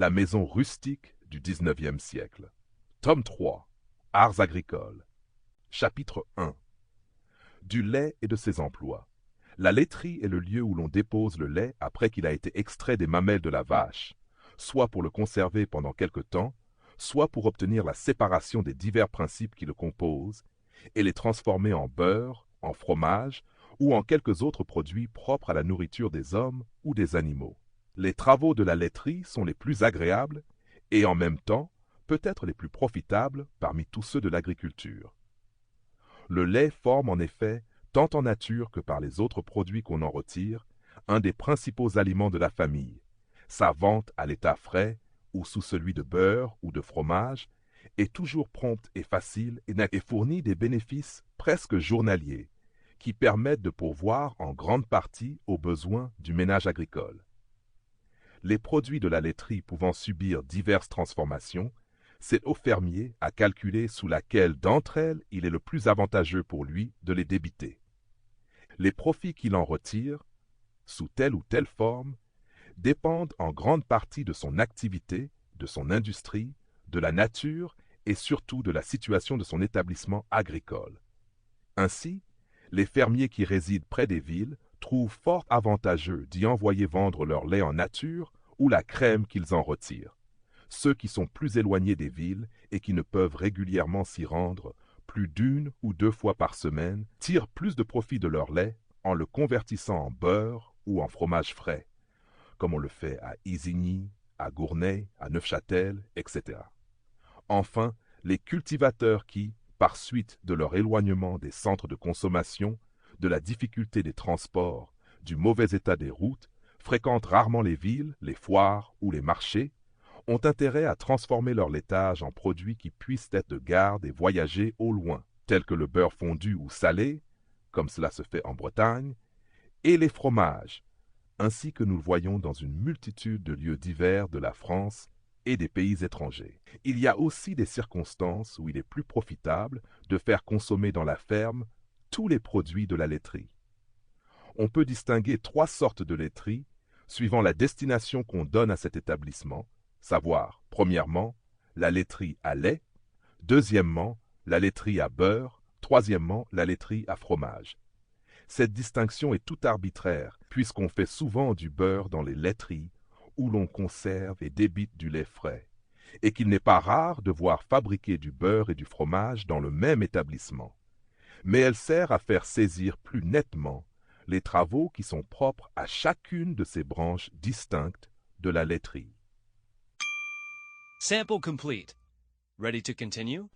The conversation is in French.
La maison rustique du XIXe siècle. Tome 3. Arts agricoles. Chapitre 1. Du lait et de ses emplois. La laiterie est le lieu où l'on dépose le lait après qu'il a été extrait des mamelles de la vache, soit pour le conserver pendant quelque temps, soit pour obtenir la séparation des divers principes qui le composent et les transformer en beurre, en fromage ou en quelques autres produits propres à la nourriture des hommes ou des animaux. Les travaux de la laiterie sont les plus agréables et en même temps peut-être les plus profitables parmi tous ceux de l'agriculture. Le lait forme en effet, tant en nature que par les autres produits qu'on en retire, un des principaux aliments de la famille. Sa vente à l'état frais ou sous celui de beurre ou de fromage est toujours prompte et facile et fournit des bénéfices presque journaliers qui permettent de pourvoir en grande partie aux besoins du ménage agricole. Les produits de la laiterie pouvant subir diverses transformations, c'est au fermier à calculer sous laquelle d'entre elles il est le plus avantageux pour lui de les débiter. Les profits qu'il en retire, sous telle ou telle forme, dépendent en grande partie de son activité, de son industrie, de la nature et surtout de la situation de son établissement agricole. Ainsi, les fermiers qui résident près des villes trouvent fort avantageux d'y envoyer vendre leur lait en nature ou la crème qu'ils en retirent. Ceux qui sont plus éloignés des villes et qui ne peuvent régulièrement s'y rendre plus d'une ou deux fois par semaine tirent plus de profit de leur lait en le convertissant en beurre ou en fromage frais, comme on le fait à Isigny, à Gournay, à Neufchâtel, etc. Enfin, les cultivateurs qui, par suite de leur éloignement des centres de consommation, de la difficulté des transports, du mauvais état des routes, fréquentent rarement les villes, les foires ou les marchés, ont intérêt à transformer leur laitage en produits qui puissent être de garde et voyager au loin, tels que le beurre fondu ou salé, comme cela se fait en Bretagne, et les fromages, ainsi que nous le voyons dans une multitude de lieux divers de la France et des pays étrangers. Il y a aussi des circonstances où il est plus profitable de faire consommer dans la ferme tous les produits de la laiterie. On peut distinguer trois sortes de laiterie suivant la destination qu'on donne à cet établissement, savoir, premièrement, la laiterie à lait, deuxièmement, la laiterie à beurre, troisièmement, la laiterie à fromage. Cette distinction est tout arbitraire, puisqu'on fait souvent du beurre dans les laiteries, où l'on conserve et débite du lait frais, et qu'il n'est pas rare de voir fabriquer du beurre et du fromage dans le même établissement. Mais elle sert à faire saisir plus nettement les travaux qui sont propres à chacune de ces branches distinctes de la laiterie. Sample complete. Ready to continue?